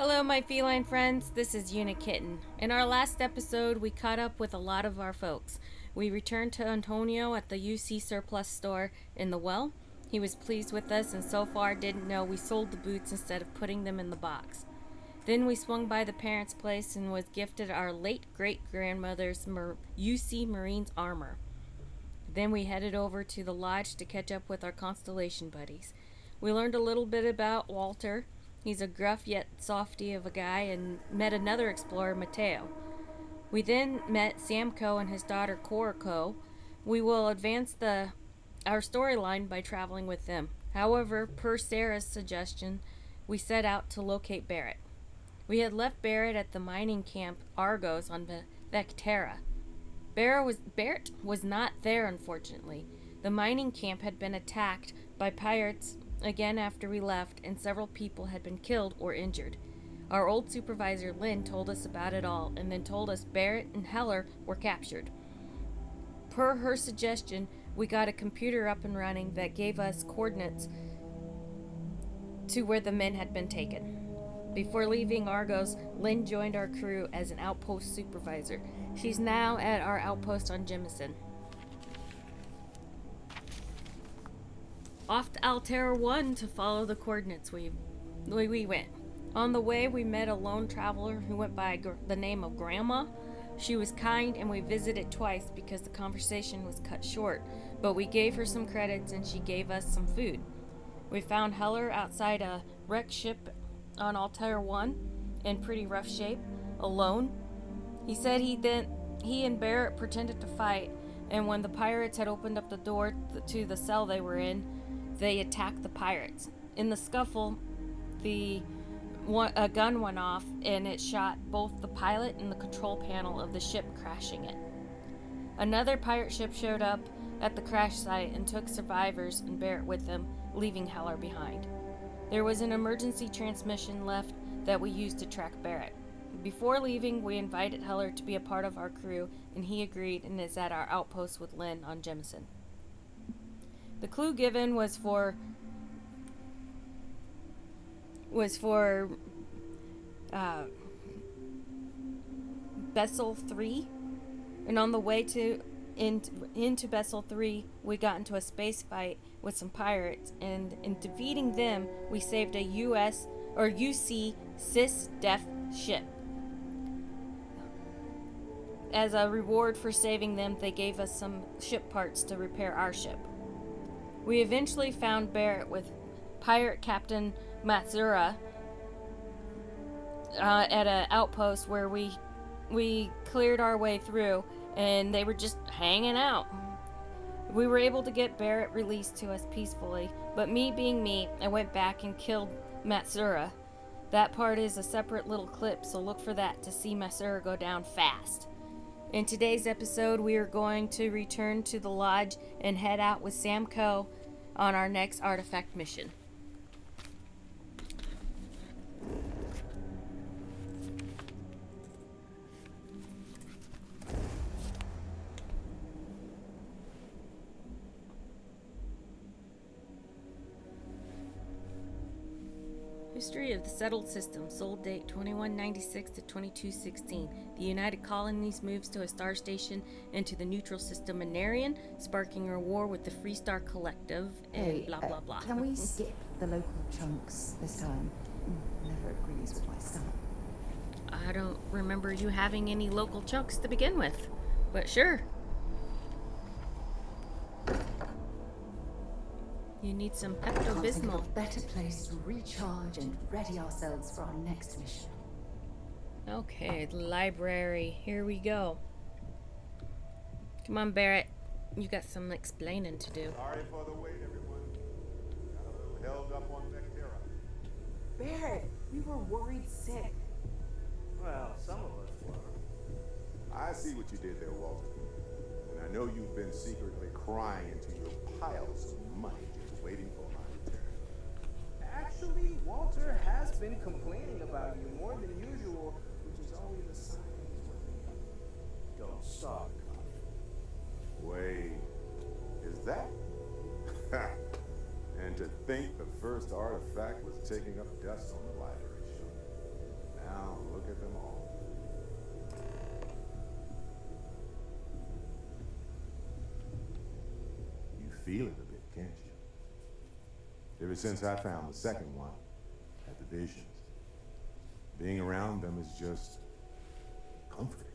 Hello, my feline friends. This is Unikitten. In our last episode, we caught up with a lot of our folks. We returned to Antonio at the UC surplus store in the well. He was pleased with us and so far didn't know we sold the boots instead of putting them in the box. Then we swung by the parents' place and was gifted our late great-grandmother's UC Marines armor. Then we headed over to the lodge to catch up with our constellation buddies. We learned a little bit about Walter. He's a gruff yet softy of a guy, and met another explorer, Mateo. We then met Sam Coe and his daughter Cora Coe. We will advance our storyline by traveling with them. However, per Sarah's suggestion, we set out to locate Barrett. We had left Barrett at the mining camp Argos on Vectera. Barrett was not there, unfortunately. The mining camp had been attacked by pirates again after we left, and several people had been killed or injured. Our old supervisor Lynn told us about it all and then told us Barrett and Heller were captured. Per her suggestion, we got a computer up and running that gave us coordinates to where the men had been taken. Before leaving Argos, Lynn joined our crew as an outpost supervisor. She's now at our outpost on Jemison. Off to Altera 1 to follow the coordinates we went. On the way, we met a lone traveler who went by the name of Grandma. She was kind and we visited twice because the conversation was cut short, but we gave her some credits and she gave us some food. We found Heller outside a wrecked ship on Altera 1 in pretty rough shape, alone. He said he and Barrett pretended to fight, and when the pirates had opened up the door to the cell they were in, they attacked the pirates. In the scuffle, a gun went off and it shot both the pilot and the control panel of the ship, crashing it. Another pirate ship showed up at the crash site and took survivors and Barrett with them, leaving Heller behind. There was an emergency transmission left that we used to track Barrett. Before leaving, we invited Heller to be a part of our crew, and he agreed and is at our outpost with Lynn on Jemison. The clue given was for Vessel 3, and on the way into Vessel 3, we got into a space fight with some pirates, and in defeating them, we saved a UC cis-def ship. As a reward for saving them, they gave us some ship parts to repair our ship. We eventually found Barrett with pirate captain Matsura at an outpost where we cleared our way through, and they were just hanging out. We were able to get Barrett released to us peacefully, but me being me, I went back and killed Matsura. That part is a separate little clip, so look for that to see Matsura go down fast. In today's episode, we are going to return to the lodge and head out with Sam Coe on our next artifact mission. History of the settled system. Sold date 2196 to 2216. The United Colonies moves to a star station into the neutral system Manarian, sparking a war with the Freestar Collective, and blah blah blah. Can we skip the local chunks this time? Never agrees with my stomach. I don't remember you having any local chunks to begin with, but sure. You need some Pepto-Bismol. Think of a better place to recharge and ready ourselves for our next mission. Okay, the library. Here we go. Come on, Barrett. You got some explaining to do. Sorry for the wait, everyone. Got a little held up on Vectera. Barrett, we were worried sick. Well, some of us were. I see what you did there, Walter. And I know you've been secretly crying into your piles of money just waiting for my return. Actually, Walter has been complaining about you more than usual, which is always a sign he's working. Don't stop, Wait, is that? And to think the first artifact was taking up dust on the library shelf. Now look at them all. You feel it a bit, can't you? Ever since I found the second one, at the visions, being around them is just comforting.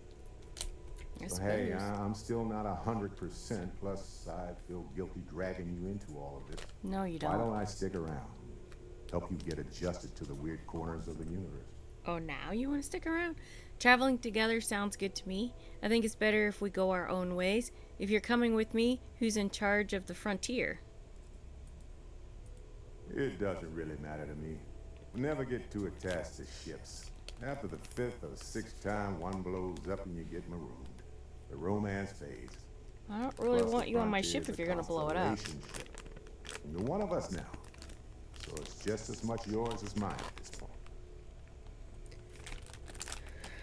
I So hey, suppose. I'm still not 100%, plus I feel guilty dragging you into all of this. No, you Why don't. don't I stick around? Help you get adjusted to the weird corners of the universe. Oh, now you want to stick around? Traveling together sounds good to me. I think it's better if we go our own ways. If you're coming with me, who's in charge of the frontier? It doesn't really matter to me. Never get too attached to ships. After the 5th or 6th time one blows up and you get marooned, the romance fades. I don't really Plus, want the you on my frontier ship is if a you're going to blow it up. constellation ship. And you're one of us now, so it's just as much yours as mine at this point.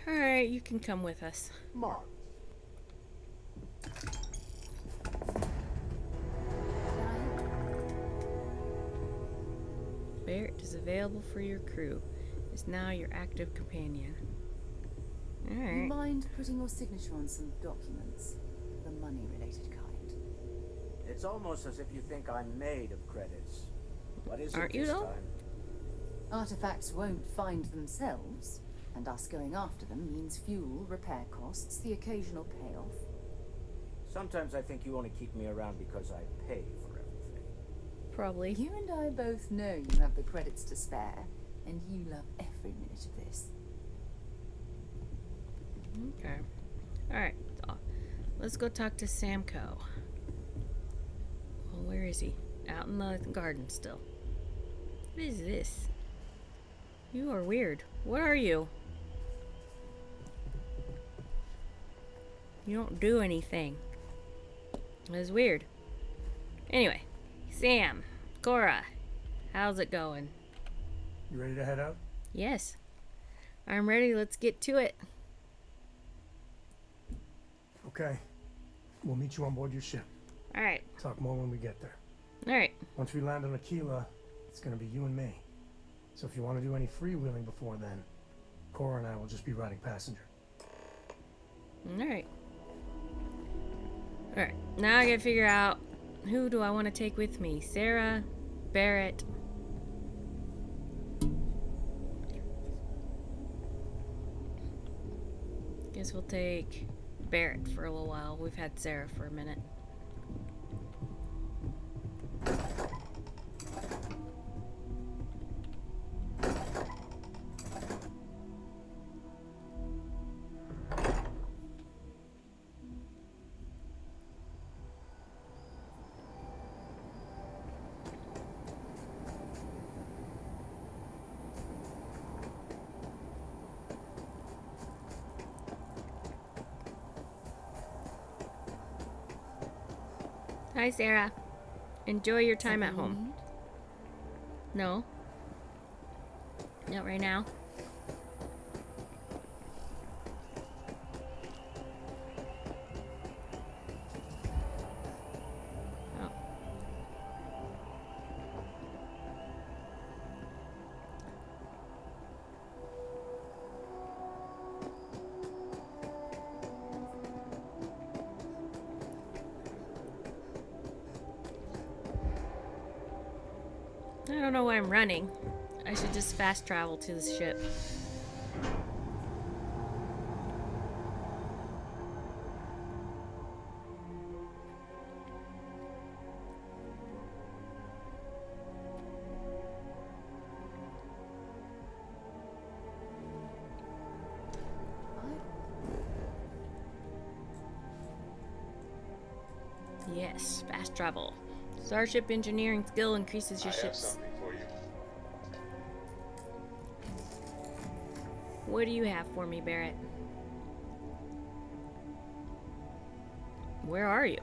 Alright, you can come with us. Marvelous. Barrett is available for your crew. Is now your active companion. You Alright. mind putting your signature on some documents? The money-related kind. It's almost as if you think I'm made of credits. What is Aren't it you, this though? time? Artifacts won't find themselves, and us going after them means fuel, repair costs, the occasional payoff. Sometimes I think you only keep me around because I pay for everything. Probably. You and I both know you have the credits to spare, and you love every minute of this. Okay. Alright. So, let's go talk to Sam Coe. Well, where is he? Out in the garden still. What is this? You are weird. What are you? You don't do anything. That's weird. Anyway, Sam, Cora, how's it going? You ready to head out? Yes. I'm ready. Let's get to it. Okay. We'll meet you on board your ship. Alright. Talk more when we get there. Alright. Once we land on Akila, it's gonna be you and me. So if you want to do any freewheeling before then, Cora and I will just be riding passenger. Alright. Alright. Now I gotta figure out who do I want to take with me? Sarah, Barrett. Guess we'll take Barrett for a little while. We've had Sarah for a minute. Hi, Sarah. Enjoy your time at Something you home. need? No. Not right now. Oh. I don't know why I'm running. I should just fast travel to the ship. Yes, fast travel. Starship engineering skill increases your ship's. for you. What do you have for me, Barrett? Where are you?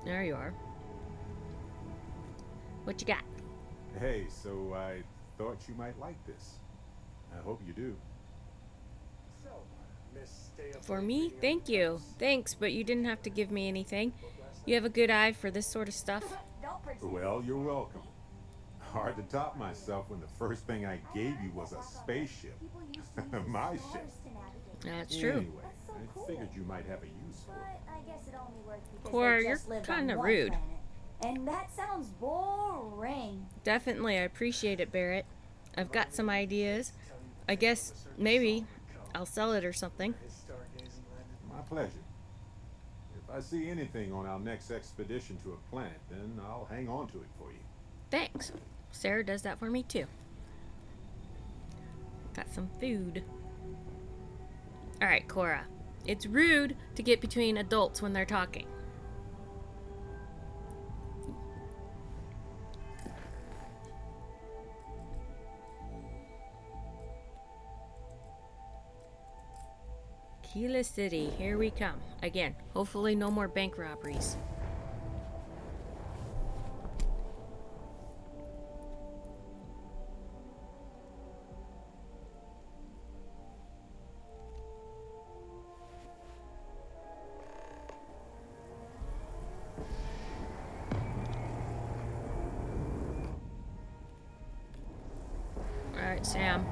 There you are. What you got? Hey, so I thought you might like this. I hope you do. So, Miss Stay Up For Late me? reading Thank up you. notes. Thanks, but you didn't have to give me anything. You have a good eye for this sort of stuff. Well, you're welcome. hard to top myself when the first thing I gave you was a spaceship. My ship. That's true. Anyway, I figured you might have a use for it. I guess it only works because Cora, they you're just lived kind on of one rude. planet. And that sounds boring. Definitely, I appreciate it, Barrett. I've got some ideas. I guess maybe I'll sell it or something. My pleasure. If I see anything on our next expedition to a planet, then I'll hang on to it for you. Thanks. Sarah does that for me too. Got some food. Alright, Cora. It's rude to get between adults when they're talking. Akila City, here we come. Again, hopefully no more bank robberies. Alright, Sam.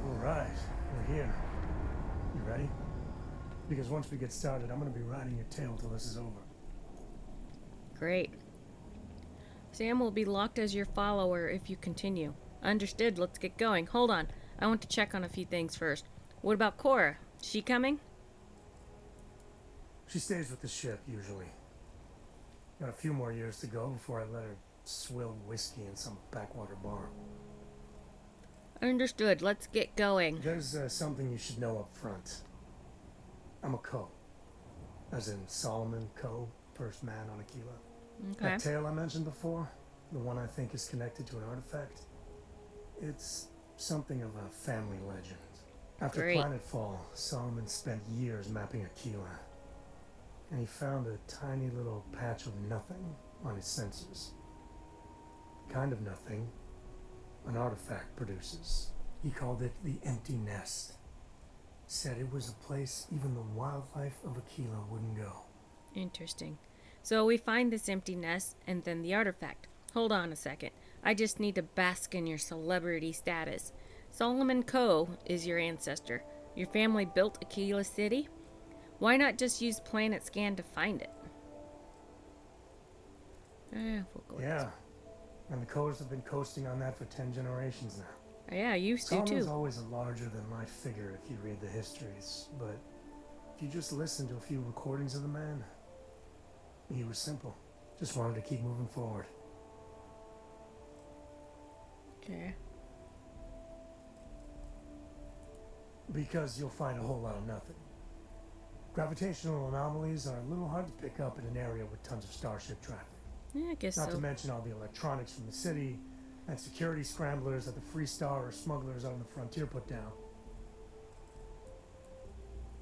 Alright, we're here. You ready? Because once we get started, I'm gonna be riding your tail till this is over. Great. Sam will be locked as your follower if you continue. Understood, let's get going. Hold on, I want to check on a few things first. What about Cora? She coming? She stays with the ship, usually. Got a few more years to go before I let her swill whiskey in some backwater bar. Understood, let's get going. There's something you should know up front. I'm a Coe. As in Soloman Coe, first man on Akila. Okay. That tale I mentioned before, the one I think is connected to an artifact, it's something of a family legend. After Great. planetfall, Solomon spent years mapping Akila. And he found a tiny little patch of nothing on his sensors. Kind of nothing an artifact produces. He called it the Empty Nest. Said it was a place even the wildlife of Akila wouldn't go. Interesting. So we find this empty nest and then the artifact. Hold on a second. I just need to bask in your celebrity status. Soloman Coe is your ancestor. Your family built Akila City? Why not just use Planet Scan to find it? We'll go with Yeah. And the Coes have been coasting on that for 10 generations now. this. Yeah, I used to Solomon's too. always a larger-than-life figure if you read the histories, but if you just listen to a few recordings of the man, he was simple. Just wanted to keep moving forward. Okay. Because you'll find a whole lot of nothing. Gravitational anomalies are a little hard to pick up in an area with tons of starship traffic. Yeah, I guess Not so. to mention all the electronics from the city and security scramblers that the Free Star or smugglers out on the frontier put down.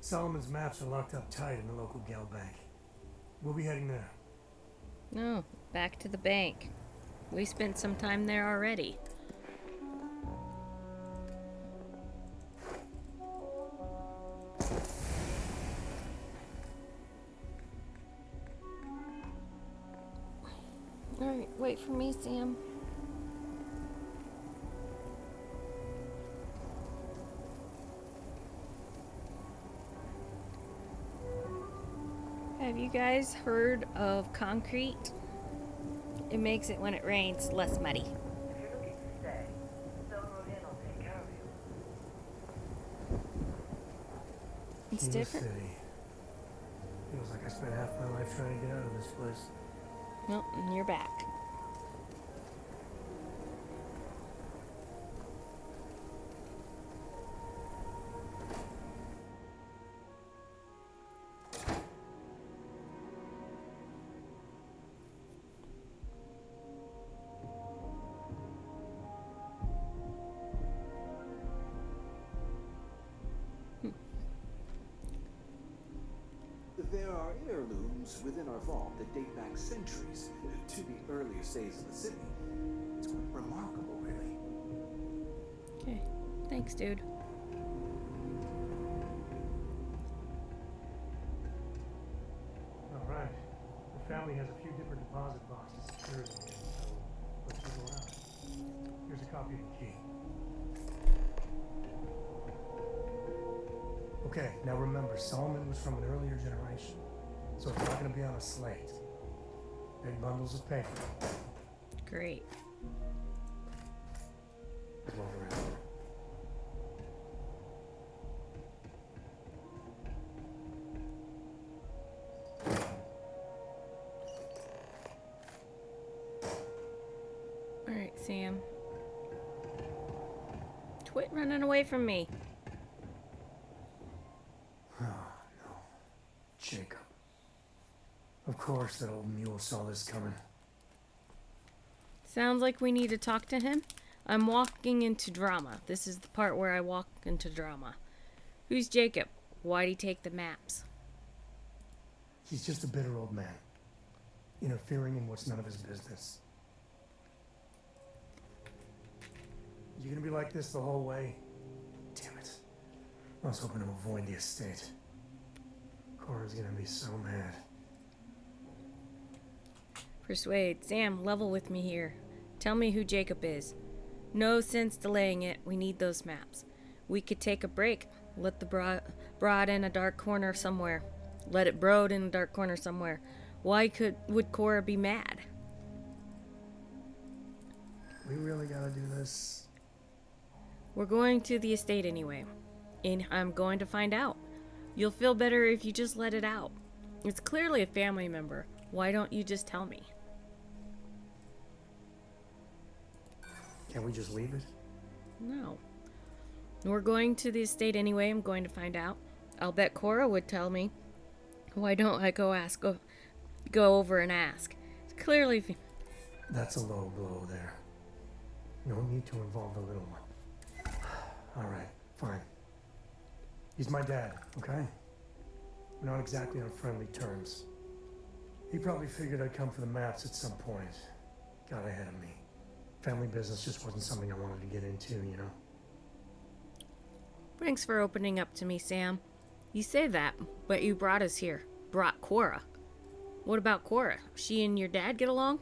Solomon's maps are locked up tight in the local Galbank. We'll be heading there. No, back to the bank. We spent some time there already. Alright, wait for me, Sam. Have you guys heard of concrete? It makes it, when it rains, less muddy. If you're looking to stay, Stone Road Inn will take care of you. It's Akila different. City. Feels like I spent half my life trying to get out of this place. Well, and you're back. There are heirlooms within our vault that date back centuries to the earliest days of the city. It's quite remarkable, really. Okay, thanks, dude. Alright. The family has a few different deposit boxes secured in here, so let's move around. Here's a copy of the key. Okay, now remember, Solomon was from an earlier generation, so it's not going to be on a slate. Big bundles of paper. Great. Float around. All right, Sam. Quit running away from me. Oh, no. Jacob. Of course that old mule saw this coming. Sounds like we need to talk to him. I'm walking into drama. This is the part where I walk into drama. Who's Jacob? Why'd he take the maps? He's just a bitter old man, interfering in what's none of his business. You gonna be like this the whole way? Damn it. I was hoping to avoid the estate. Cora's gonna be so mad. Persuade. Sam, level with me here. Tell me who Jacob is. No sense delaying it. We need those maps. We could take a break. Let the broad in a dark corner somewhere. Let it brood in a dark corner somewhere. Why would Cora be mad? We really gotta do this? We're going to the estate anyway. And I'm going to find out. You'll feel better if you just let it out. It's clearly a family member. Why don't you just tell me? Can't we just leave it? No. We're going to the estate anyway. I'm going to find out. I'll bet Cora would tell me. Why don't I go over and ask? It's clearly... That's a low blow there. No need to involve the little one. Alright, fine. He's my dad, okay? We're not exactly on friendly terms. He probably figured I'd come for the maps at some point. Got ahead of me. Family business just wasn't something I wanted to get into, you know? Thanks for opening up to me, Sam. You say that, but you brought us here. Brought Cora. What about Cora? She and your dad get along?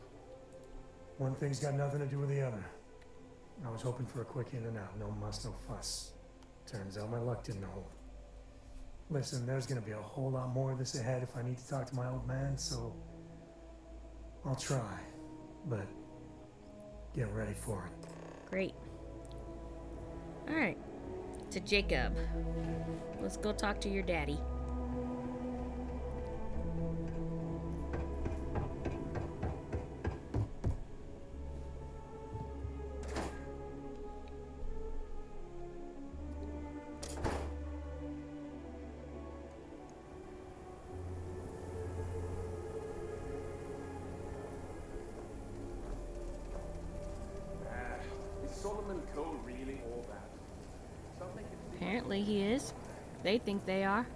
One thing's got nothing to do with the other. I was hoping for a quick in and out. No muss, no fuss. Turns out my luck didn't hold. Listen, there's gonna be a whole lot more of this ahead if I need to talk to my old man, so... I'll try. But... get ready for it. Great. Alright. To Jacob. Let's go talk to your daddy. Is Soloman Coe really all that? Something Apparently he is. They think they are.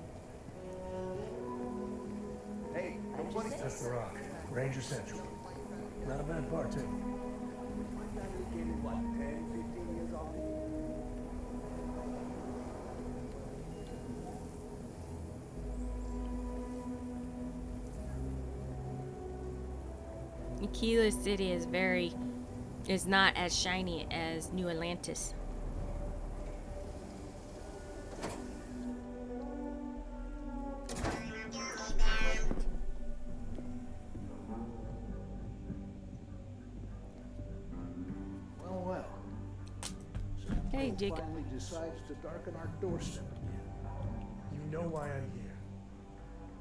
Hey, nobody... That's the Rock. Ranger Central. Not a bad part, too. what, 10, 15 years off the Akila City is not as shiny as New Atlantis. Well. Hey, Sam Coe Jacob. finally decides to darken our doorstep again. You know why I'm here.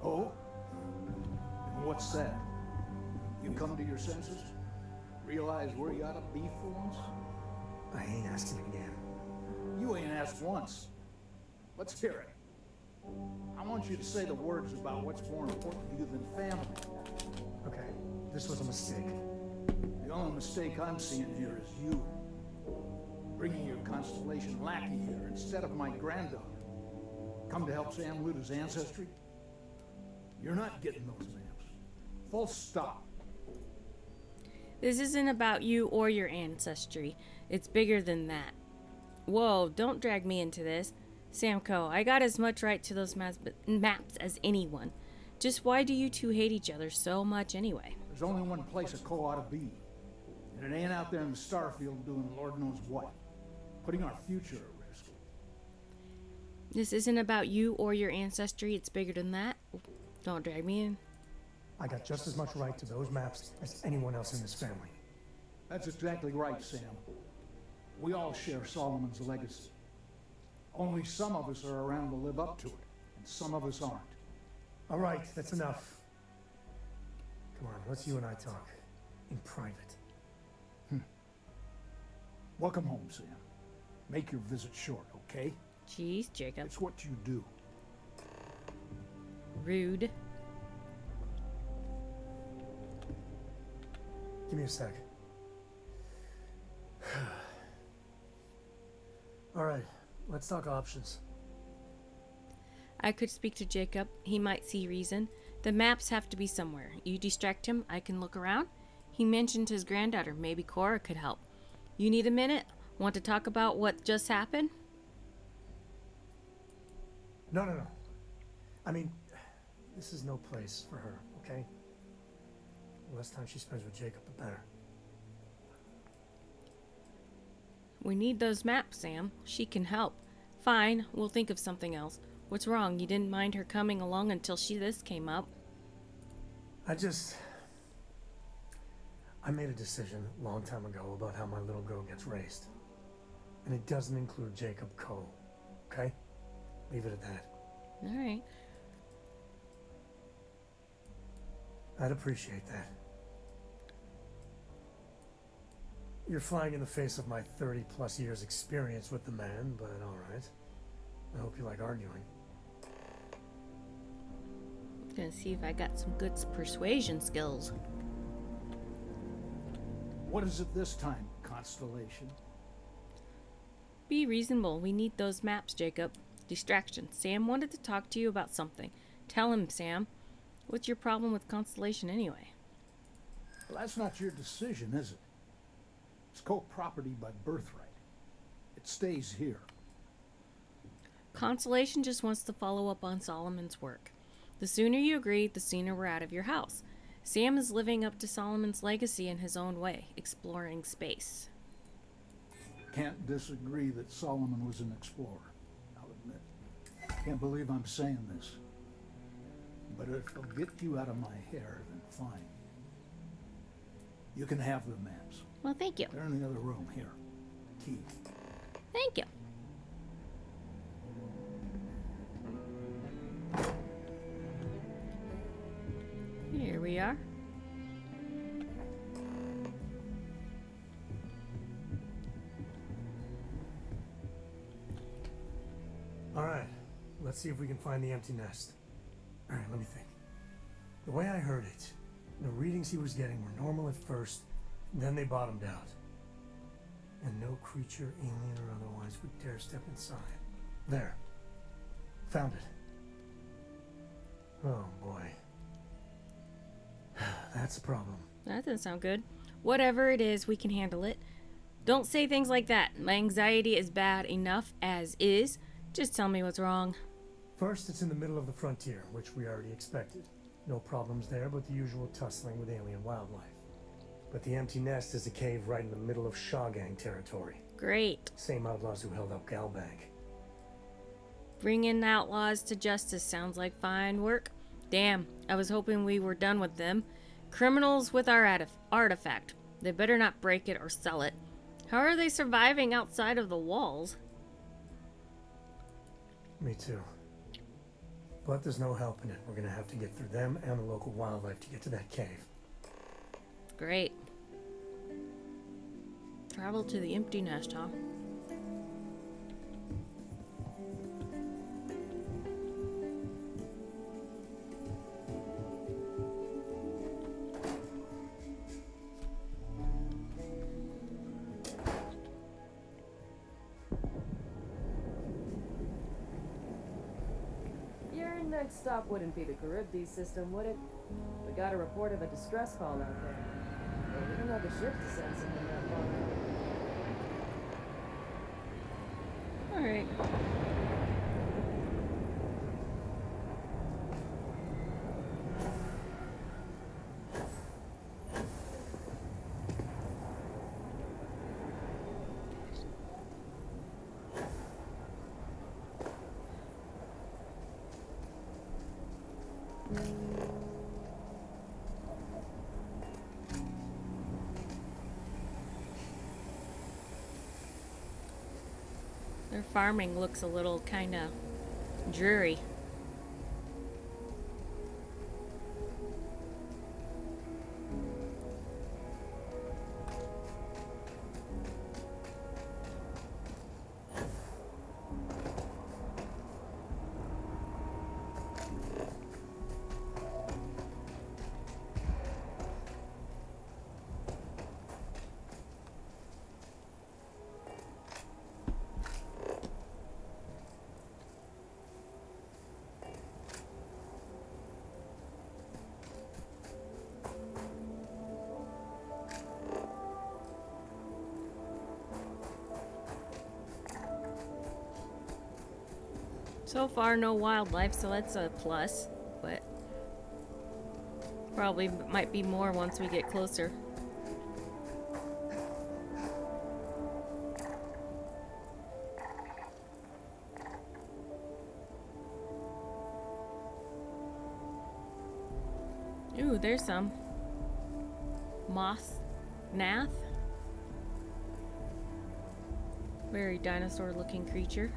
Oh? And what's that? You come to your senses? Realize where you ought to be for once? I ain't asking again. You ain't asked once. Let's hear it. I want you to say the words about what's more important to you than family. Okay, this was a mistake. The only mistake I'm seeing here is you. Bringing your Constellation lackey here instead of my granddaughter. Come to help Sam loot his ancestry? You're not getting those maps. Full stop. This isn't about you or your ancestry. It's bigger than that. Whoa, don't drag me into this. Sam Coe, I got as much right to those maps as anyone. Just why do you two hate each other so much anyway? There's only one place a Coe ought to be. And it ain't out there in the Starfield doing Lord knows what. Putting our future at risk. This isn't about you or your ancestry. It's bigger than that. Don't drag me in. I got just as much right to those maps as anyone else in this family. That's exactly right, Sam. We all share Solomon's legacy. Only some of us are around to live up to it, and some of us aren't. All right, that's enough. Come on, let's you and I talk. In private. Welcome home, Sam. Make your visit short, okay? Jeez, Jacob. It's what you do. Rude. Give me a sec. All right, let's talk options. I could speak to Jacob. He might see reason. The maps have to be somewhere. You distract him, I can look around. He mentioned his granddaughter. Maybe Cora could help. You need a minute? Want to talk about what just happened? No. I mean, this is no place for her, okay? The less time she spends with Jacob, the better. We need those maps, Sam. She can help. Fine, we'll think of something else. What's wrong? You didn't mind her coming along until this came up. I made a decision a long time ago about how my little girl gets raised. And it doesn't include Jacob Coe, okay? Leave it at that. All right. I'd appreciate that. You're flying in the face of my 30-plus years experience with the man, but all right. I hope you like arguing. Gonna see if I got some good persuasion skills. What is it this time, Constellation? Be reasonable. We need those maps, Jacob. Distraction. Sam wanted to talk to you about something. Tell him, Sam. What's your problem with Constellation anyway? Well, that's not your decision, is it? It's co-property by birthright. It stays here. Constellation just wants to follow up on Solomon's work. The sooner you agree, the sooner we're out of your house. Sam is living up to Solomon's legacy in his own way, exploring space. Can't disagree that Solomon was an explorer, I'll admit. Can't believe I'm saying this. But if it'll get you out of my hair, then fine. You can have the maps. Well, thank you. They're in the other room, here. Key. Thank you. Here we are. All right, let's see if we can find the empty nest. All right, let me think. The way I heard it, the readings he was getting were normal at first, then they bottomed out. And no creature, alien or otherwise, would dare step inside. There. Found it. Oh boy. That's a problem. That doesn't sound good. Whatever it is, we can handle it. Don't say things like that. My anxiety is bad enough as is. Just tell me what's wrong. First, it's in the middle of the frontier, which we already expected. No problems there, but the usual tussling with alien wildlife. But the empty nest is a cave right in the middle of Shawgang territory. Great. Same outlaws who held up Galbank. Bringing outlaws to justice sounds like fine work. Damn, I was hoping we were done with them. Criminals with our artifact. They better not break it or sell it. How are they surviving outside of the walls? Me too. But there's no helping it. We're gonna have to get through them and the local wildlife to get to that cave. Great. Travel to the empty nest, huh? Your next stop wouldn't be the Charybdis system, would it? We got a report of a distress call out there. Well, we don't have a ship to send someone that far. Alright. Their farming looks a little kind of dreary. So far, no wildlife, so that's a plus, but probably might be more once we get closer. Ooh, there's some moss nath. Very dinosaur-looking creature.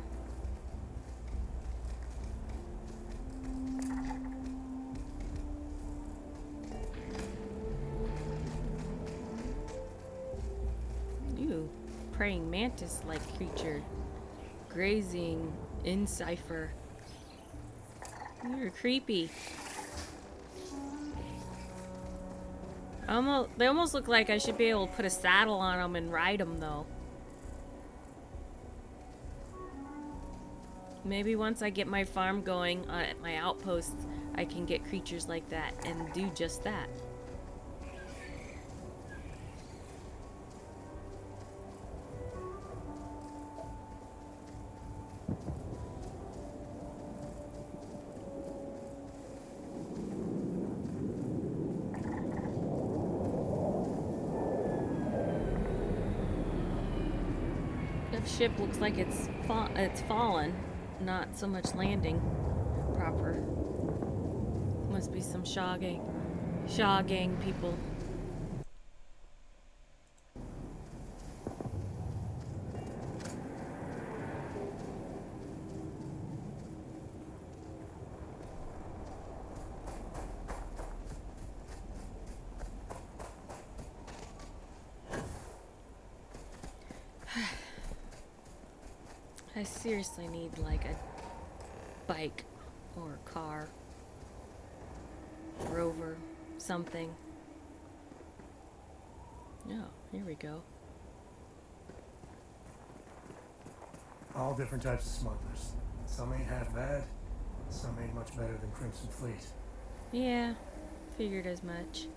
Praying mantis-like creature. Grazing in cipher. You're creepy. They almost look like I should be able to put a saddle on them and ride them, though. Maybe once I get my farm going at my outposts, I can get creatures like that and do just that. Ship looks like it's fallen, not so much landing proper. Must be some Shaw gang people. I seriously need like a bike or a car, rover, something. Oh, here we go. All different types of smugglers. Some ain't half bad, some ain't much better than Crimson Fleet. Yeah, figured as much.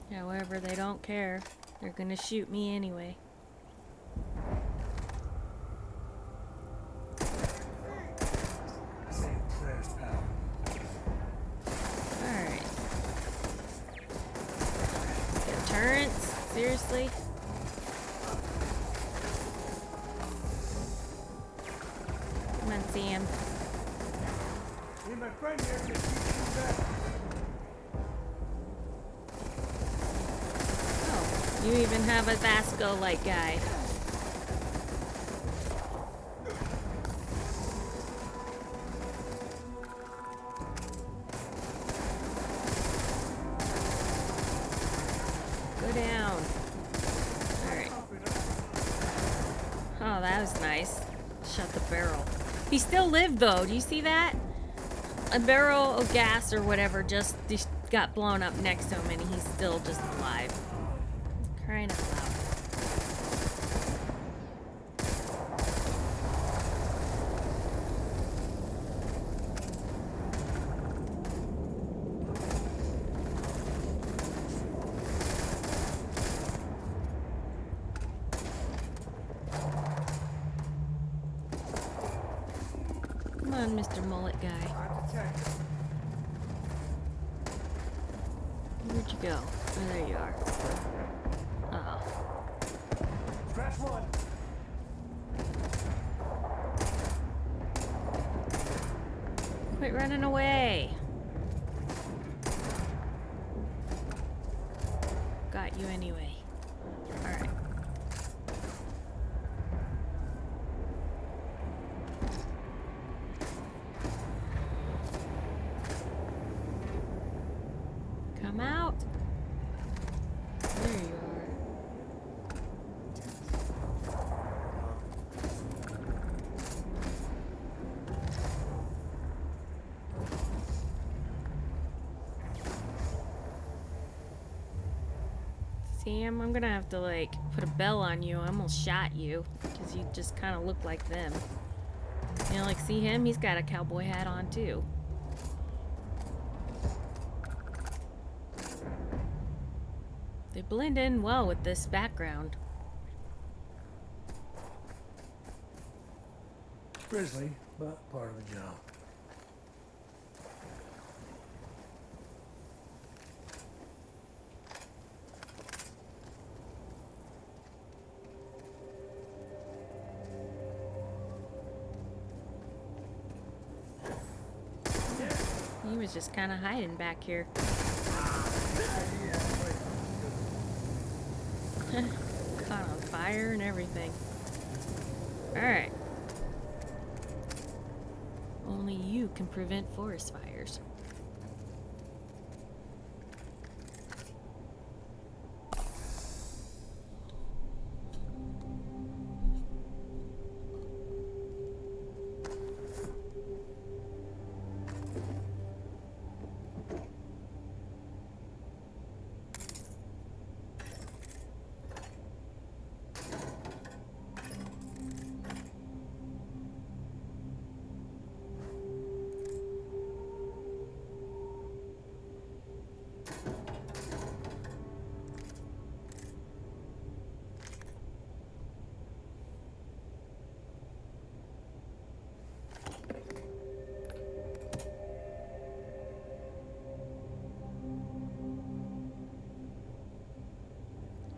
However, they don't care. They're gonna shoot me anyway. Say your prayers, pal. Alright. Get turrets? Seriously? Come on, Sam. Me and my friend here can shoot you back. Oh, you even have a Vasco-like guy. Go down. Alright. Oh, that was nice. Shut the barrel. He still lived, though. Do you see that? A barrel of gas or whatever just got blown up next to him, and he's still just alive. Crying out loud. Come on, Mr. Mullet guy. Where'd you go? Oh, there you are. Uh-oh. Scratch one. Quit running away. Got you anyway. Alright. Sam, I'm gonna have to, like, put a bell on you. I almost shot you, because you just kind of look like them. You know, like, see him? He's got a cowboy hat on, too. They blend in well with this background. Grisly, but part of the job. He was just kind of hiding back here. Caught on fire and everything. Alright. Only you can prevent forest fires.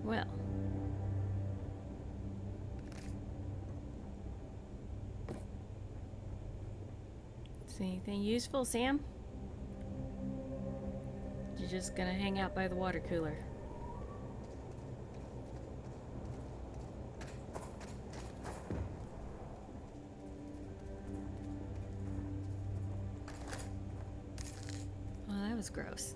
Well. See anything useful, Sam? You're just gonna hang out by the water cooler. Oh, that was gross.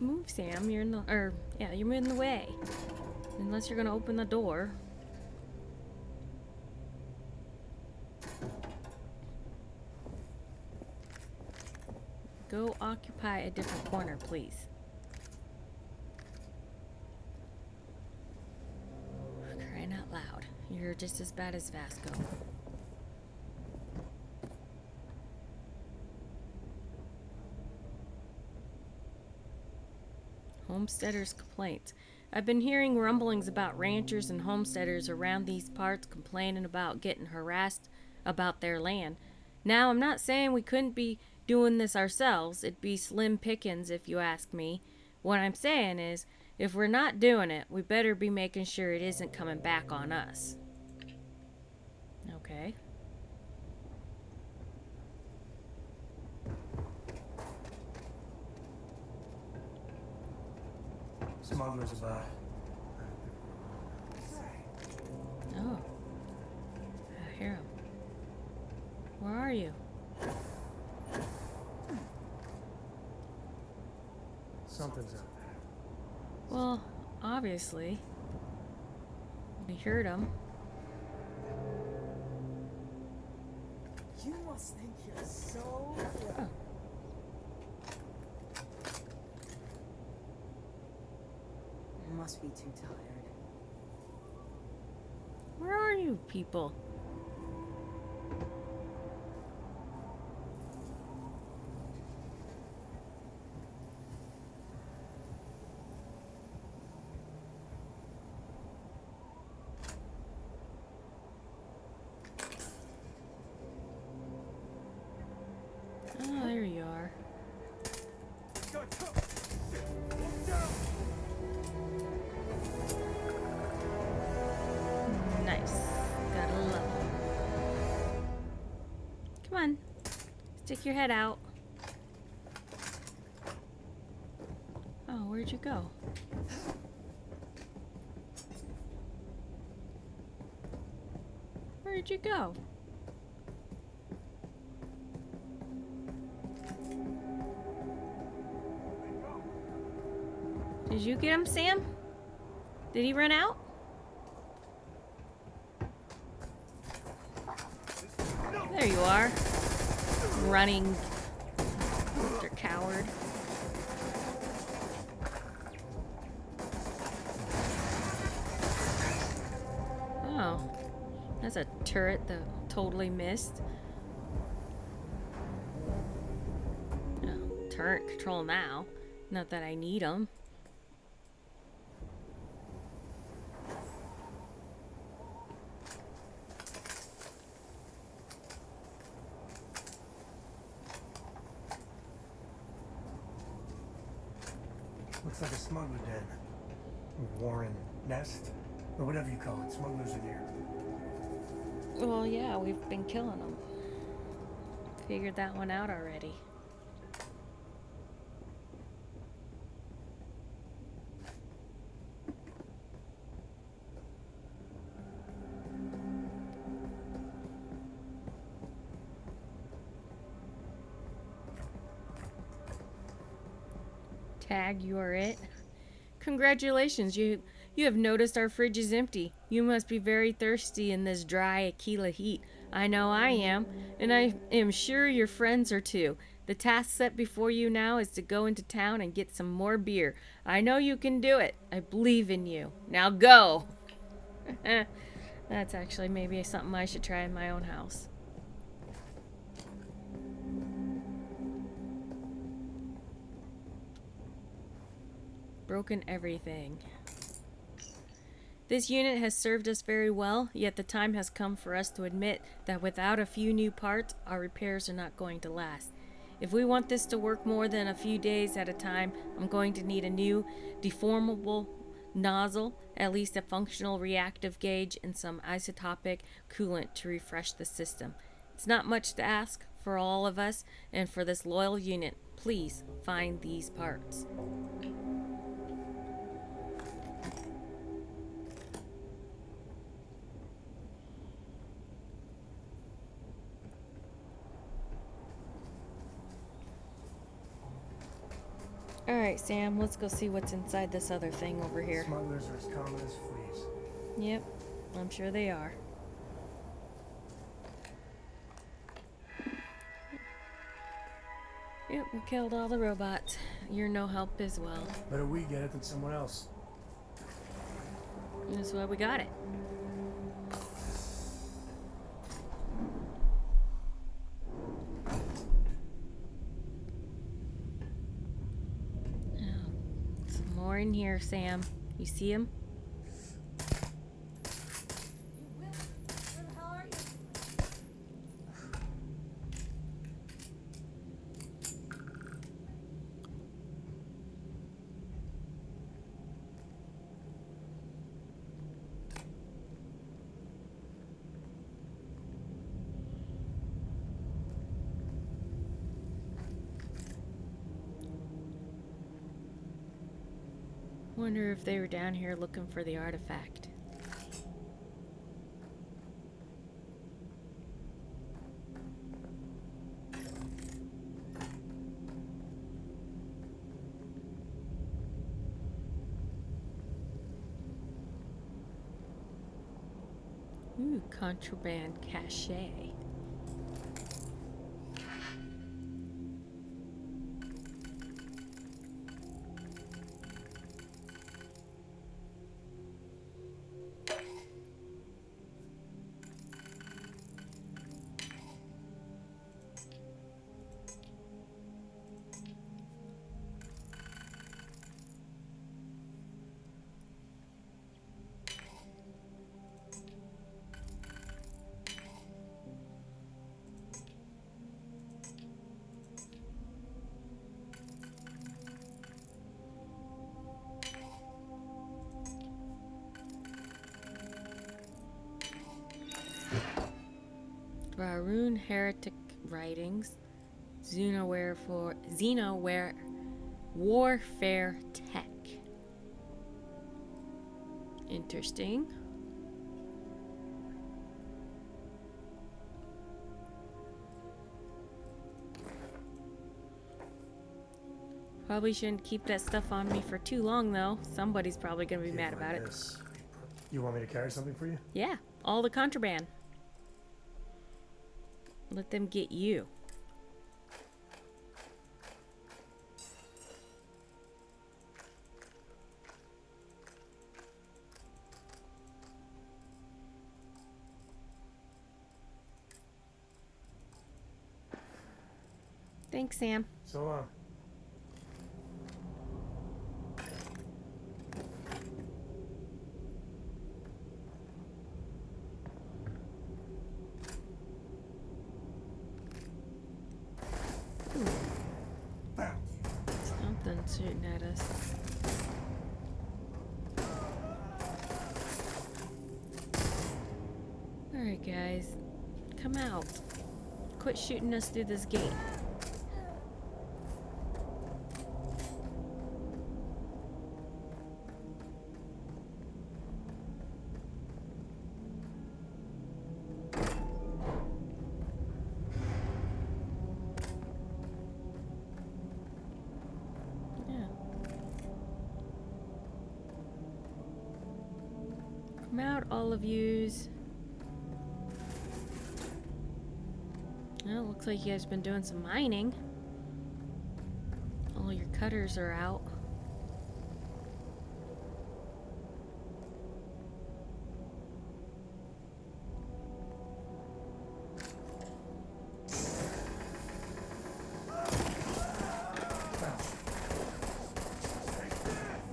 Move, Sam. You're in the, you're in the way. Unless you're gonna open the door. Go occupy a different corner, please. Crying out loud. You're just as bad as Vasco. Homesteaders' complaints. I've been hearing rumblings about ranchers and homesteaders around these parts complaining about getting harassed about their land. Now, I'm not saying we couldn't be doing this ourselves. It'd be slim pickings if you ask me. What I'm saying is, if we're not doing it, we better be making sure it isn't coming back on us. Okay. Smugglers about. Oh. I hear him. Where are you? Something's up there. Well, obviously. We heard him. You must think you're so clever. Oh. Must be too tired. Where are you people? Oh, there you are. Nice. Got a level. Come on. Stick your head out. Oh, where'd you go? Where'd you go? Did you get him, Sam? Did he run out? There you are. Running. Mr. Coward. Oh. That's a turret that totally missed. Oh, turret control now. Not that I need them. Looks like a smuggler den. Warren nest, or whatever you call it. Smugglers are here. Well, yeah, we've been killing them. Figured that one out already. Tag, you are it. Congratulations, you have noticed our fridge is empty. You must be very thirsty in this dry Akila heat. I know I am, and I am sure your friends are too. The task set before you now is to go into town and get some more beer. I know you can do it. I believe in you. Now go! That's actually maybe something I should try in my own house. Broken everything. This unit has served us very well, yet the time has come for us to admit that without a few new parts, our repairs are not going to last. If we want this to work more than a few days at a time, I'm going to need a new deformable nozzle, at least a functional reactive gauge, and some isotopic coolant to refresh the system. It's not much to ask for all of us and for this loyal unit. Please find these parts. Alright, Sam, let's go see what's inside this other thing over here. Smugglers are as common as fleas. Yep, I'm sure they are. Yep, we killed all the robots. You're no help as well. Better we get it than someone else. That's why we got it. More in here, Sam. You see him? Wonder if they were down here looking for the artifact. Ooh, contraband cache. Varun heretic writings, Xenoware warfare tech. Interesting. Probably shouldn't keep that stuff on me for too long, though. Somebody's probably gonna be mad about it. This. You want me to carry something for you? Yeah, all the contraband. Let them get you. Thanks, Sam. So long. Something's shooting at us. Alright, guys. Come out. Quit shooting us through this gate. Come out, all of yous. Well, looks like you guys been doing some mining. All your cutters are out.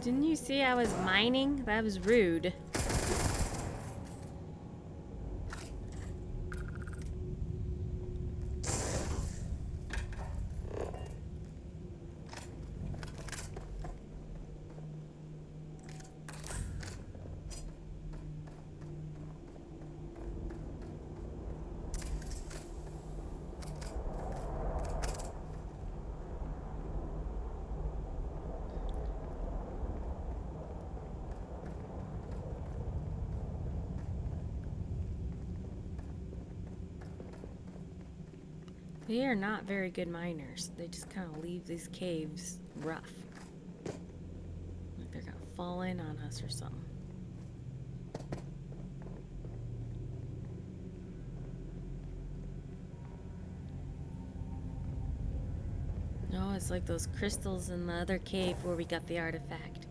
Didn't you see I was mining? That was rude. They are not very good miners. They just kind of leave these caves rough. Like they're gonna fall in on us or something. No, it's like those crystals in the other cave where we got the artifact.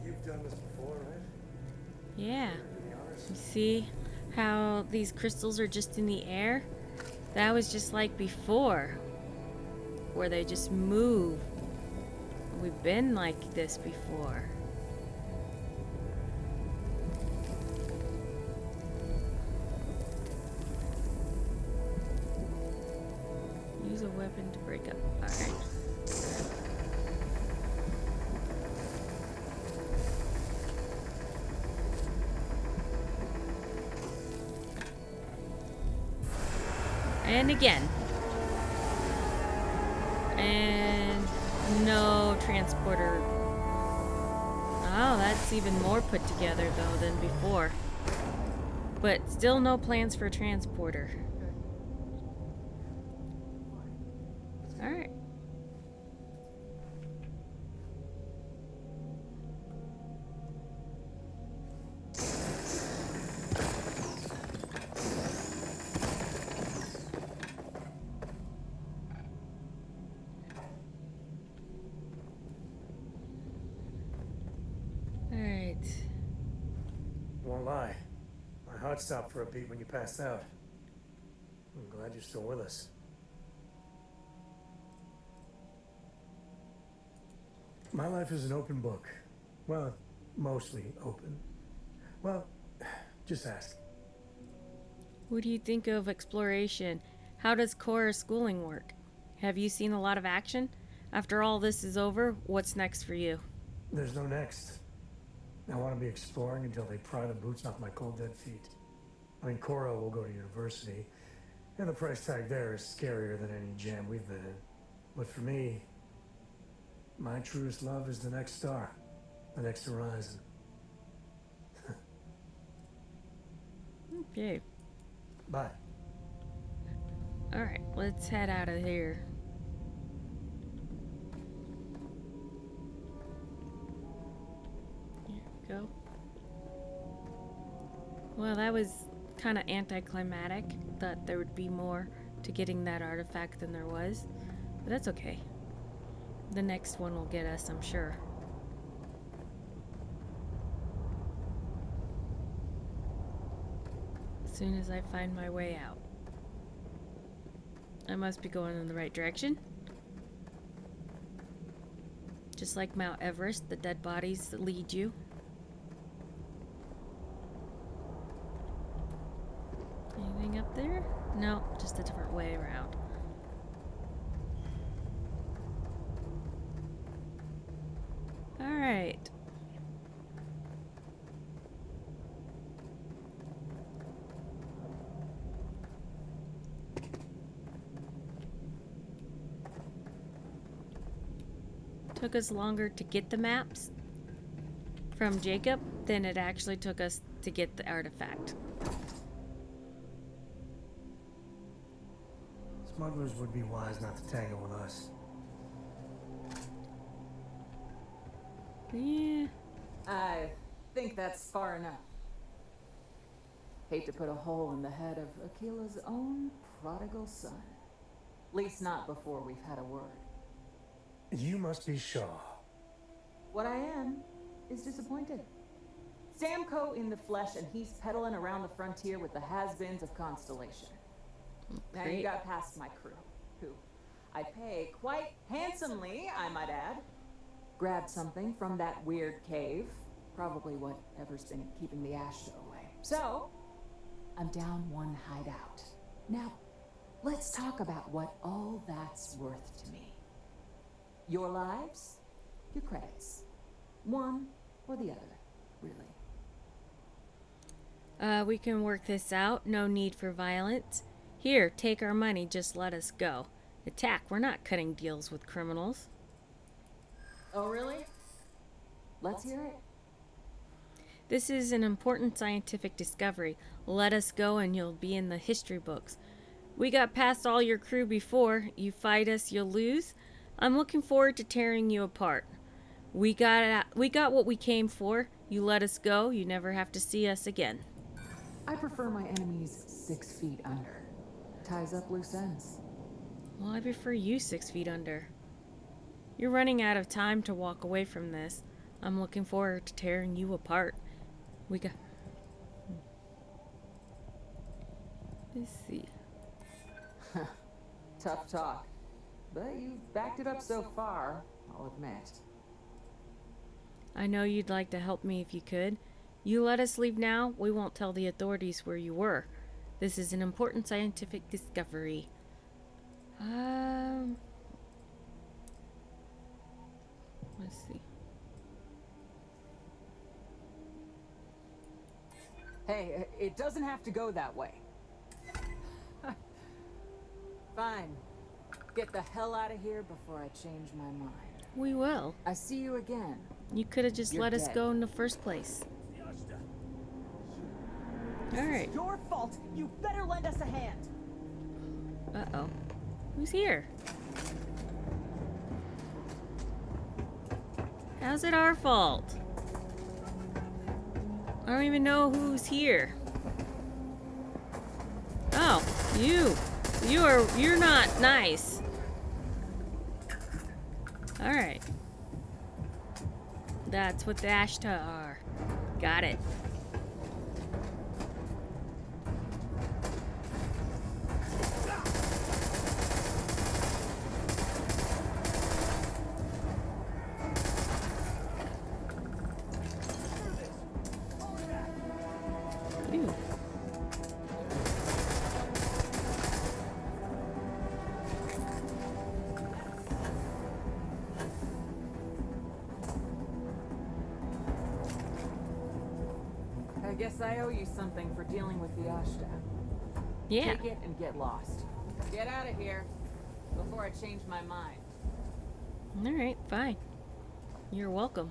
You've done this before, right? Yeah. You see how these crystals are just in the air? That was just like before, where they just move. We've been like this before. Use a weapon to break up. Alright. And again. And no transporter. Oh, that's even more put together though than before. But still no plans for a transporter. Alright. Won't lie. My heart stopped for a beat when you passed out. I'm glad you're still with us. My life is an open book. Well, mostly open. Well, just ask. What do you think of exploration? How does Cora's schooling work? Have you seen a lot of action? After all this is over, what's next for you? There's no next. I want to be exploring until they pry the boots off my cold dead feet. I mean, Cora will go to university, and the price tag there is scarier than any jam we've been in. But for me, my truest love is the next star, the next horizon. Okay. Bye. Alright, let's head out of here. go. Well, that was kind of anticlimactic. Thought there would be more to getting that artifact than there was. But that's okay. The next one will get us, I'm sure. As soon as I find my way out. I must be going in the right direction. Just like Mount Everest, the dead bodies lead you. Anything up there? No, just a different way around. Alright. Took us longer to get the maps from Jacob than it actually took us to get the artifact. Smugglers would be wise not to tangle with us. Yeah. I think that's far enough. Hate to put a hole in the head of Akila's own prodigal son. Least not before we've had a word. You must be Shaw. What I am is disappointed. Sam Coe in the flesh, and he's peddling around the frontier with the has-beens of Constellation. Now you got past my crew, who I pay quite handsomely, I might add. Grabbed something from that weird cave. Probably whatever's been keeping the ashtas away. So, I'm down one hideout. Now, let's talk about what all that's worth to me. Your lives, your credits. One or the other, really. We can work this out. No need for violence. Here, take our money. Just let us go. Attack. We're not cutting deals with criminals. Oh, really? Let's hear it. This is an important scientific discovery. Let us go and you'll be in the history books. We got past all your crew before. You fight us, you'll lose. I'm looking forward to tearing you apart. We got what we came for. You let us go. You never have to see us again. I prefer my enemies 6 feet under. Ties up loose ends. Well, I prefer you 6 feet under. You're running out of time to walk away from this. I'm looking forward to tearing you apart. We got... Let's see. Tough talk. But you've backed it up so far, I'll admit. I know you'd like to help me if you could. You let us leave now, we won't tell the authorities where you were. This is an important scientific discovery. Let's see. Hey, it doesn't have to go that way. Fine. Get the hell out of here before I change my mind. We will. I see you again. You could have just let us go in the first place. Alright. It's your fault. You better lend us a hand. Uh-oh. Who's here? How's it our fault? I don't even know who's here. Oh, you're not nice. Alright. That's what the ashtas are. Got it. Ew. I guess I owe you something for dealing with the ashtas. Yeah. Take it and get lost. Get out of here before I change my mind. Alright, fine. You're welcome.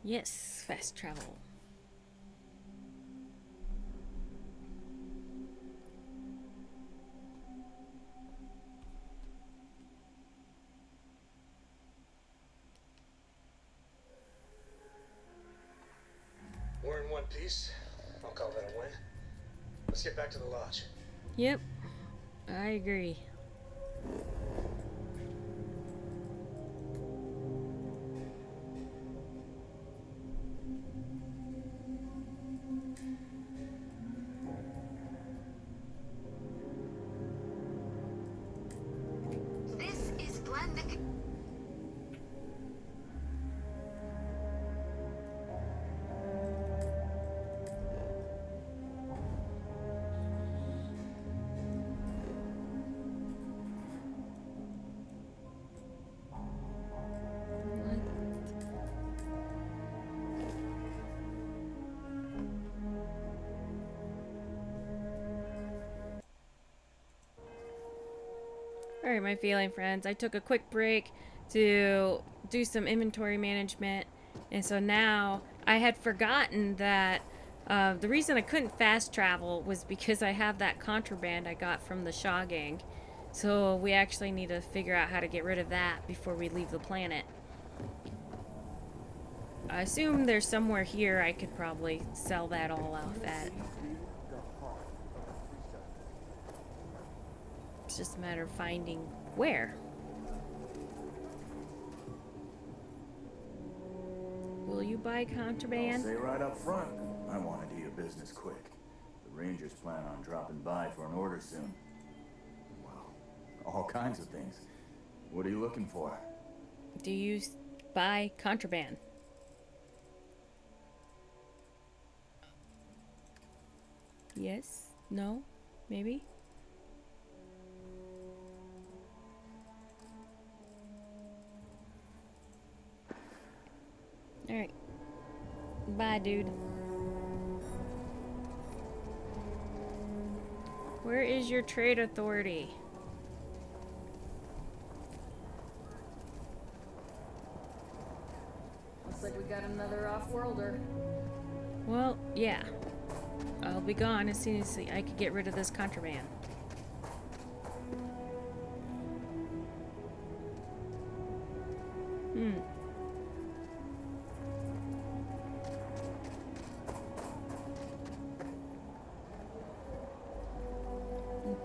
Yes, fast travel. one piece. I'll call that a win. Let's get back to the lodge. Yep, I agree. This is Galbank. Alright, my feline friends, I took a quick break to do some inventory management, and so now I had forgotten that the reason I couldn't fast travel was because I have that contraband I got from the Shaw gang. So we actually need to figure out how to get rid of that before we leave the planet. I assume there's somewhere here I could probably sell that all off at. It's just a matter of finding where. Will you buy contraband? I'll say right up front, I want to do your business quick. The Rangers plan on dropping by for an order soon. Well, all kinds of things. What are you looking for? Do you buy contraband? Yes? No? Maybe? Alright. Bye, dude. Where is your trade authority? Looks like we got another off-worlder. Well, yeah. I'll be gone as soon as I could get rid of this contraband.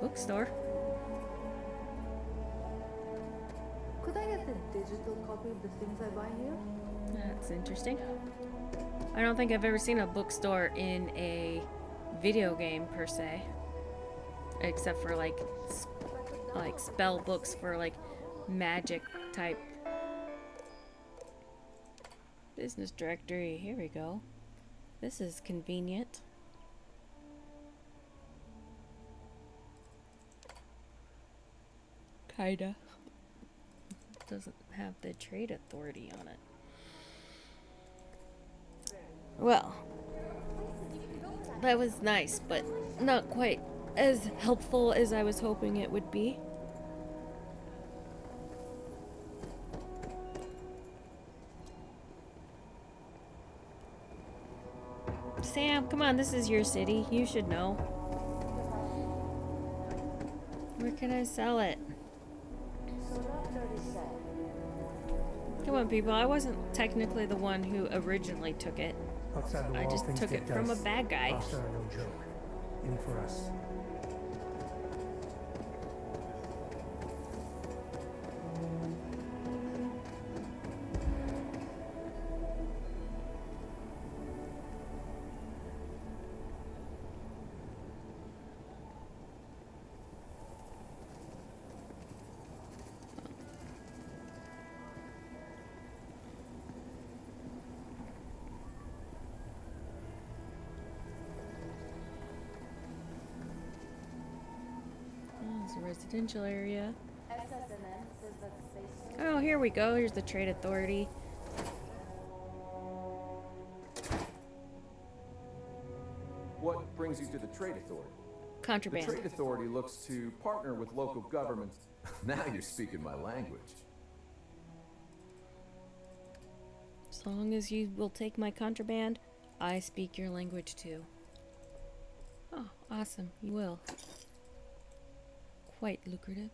Bookstore. Could I get a digital copy of the things I buy here? That's interesting. I don't think I've ever seen a bookstore in a video game per se, except for like spell books for like magic type. Business directory. Here we go. This is convenient. Kinda. Doesn't have the trade authority on it. Well, that was nice, but not quite as helpful as I was hoping it would be. Sam, come on, this is your city. You should know. Where can I sell it? Come on, people. I wasn't technically the one who originally took it. Outside the I wall, just things took get it from a dicey. bad guy. Costs are no joke. In for us. It's a residential area. Oh, here we go. Here's the trade authority. What brings you to the Trade Authority? Contraband. The Trade Authority looks to partner with local governments. Now you're speaking my language. As long as you will take my contraband, I speak your language too. Oh, awesome. You will. Quite lucrative.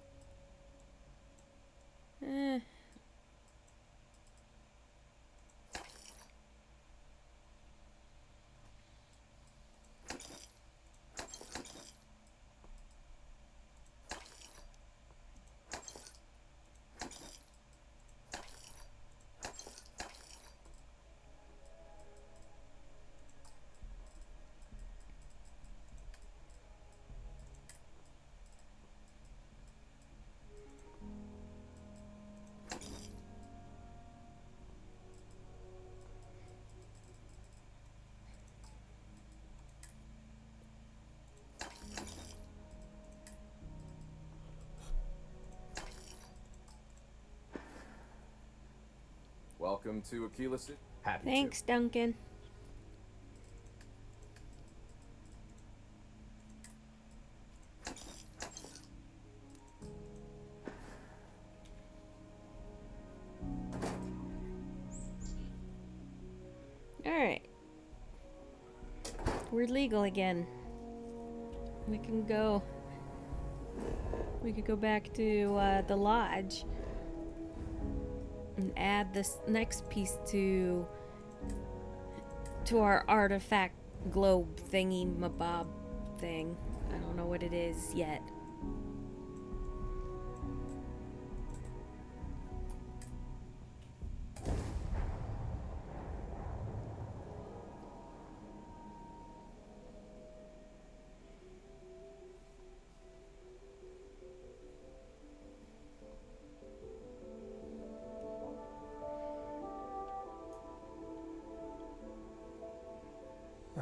Welcome to Akila City. Happy Thanks, Duncan. Alright. We're legal again. We can go back to the lodge and add this next piece to our artifact globe thingy mabob thing. I don't know what it is yet.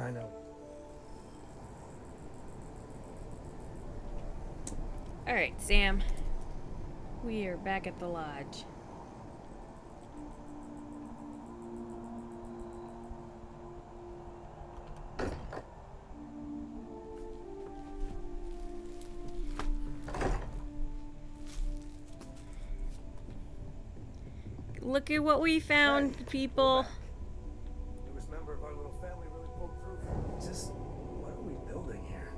I know. Alright, Sam. We are back at the lodge. Look at what we found, people. Newest member of our little family really pulled through. Just what are we building here?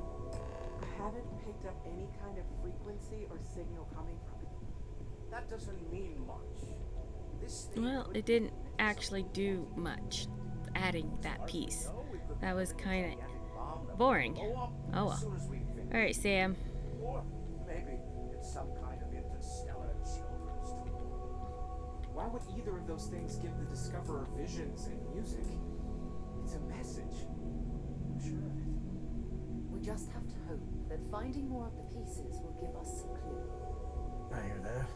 I haven't picked up any kind of frequency or signal coming from it. That doesn't mean much. This thing Well, it didn't actually do much, adding that piece. That was kind of boring. Oh well. Alright, Sam. Or maybe it's some kind of interstellar children's toy. Why would either of those things give the discoverer visions and music? It's a message. I'm sure of it. We just have to hope that finding more of the pieces will give us some clue. I hear that.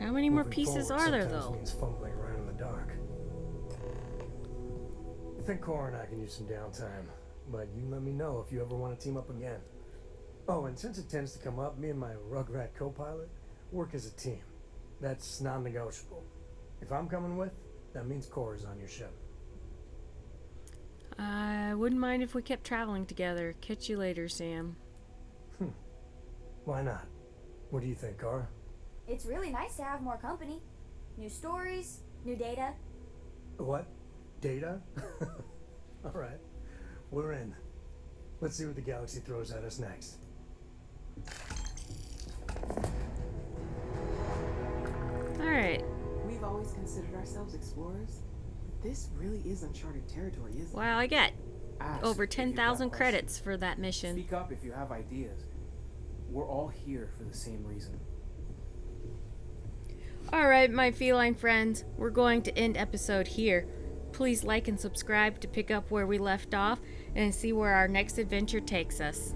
How many more Moving pieces forward are there, sometimes though? means fumbling around in the dark. I think Cora and I can use some downtime, but you let me know if you ever want to team up again. Oh, and since it tends to come up, me and my Rugrat co-pilot work as a team. That's non-negotiable. If I'm coming with, that means Cora's on your ship. I wouldn't mind if we kept traveling together. Catch you later, Sam. Why not? What do you think, Cora? It's really nice to have more company. New stories, new data. What? Data? Alright. We're in. Let's see what the galaxy throws at us next. Alright. We've always considered ourselves explorers. But this really is uncharted territory, isn't it? Wow, I got Ask over if you've got 10,000 credits questions. for that mission. Speak up if you have ideas. We're all here for the same reason. Alright, my feline friends, we're going to end episode here. Please like and subscribe to pick up where we left off and see where our next adventure takes us.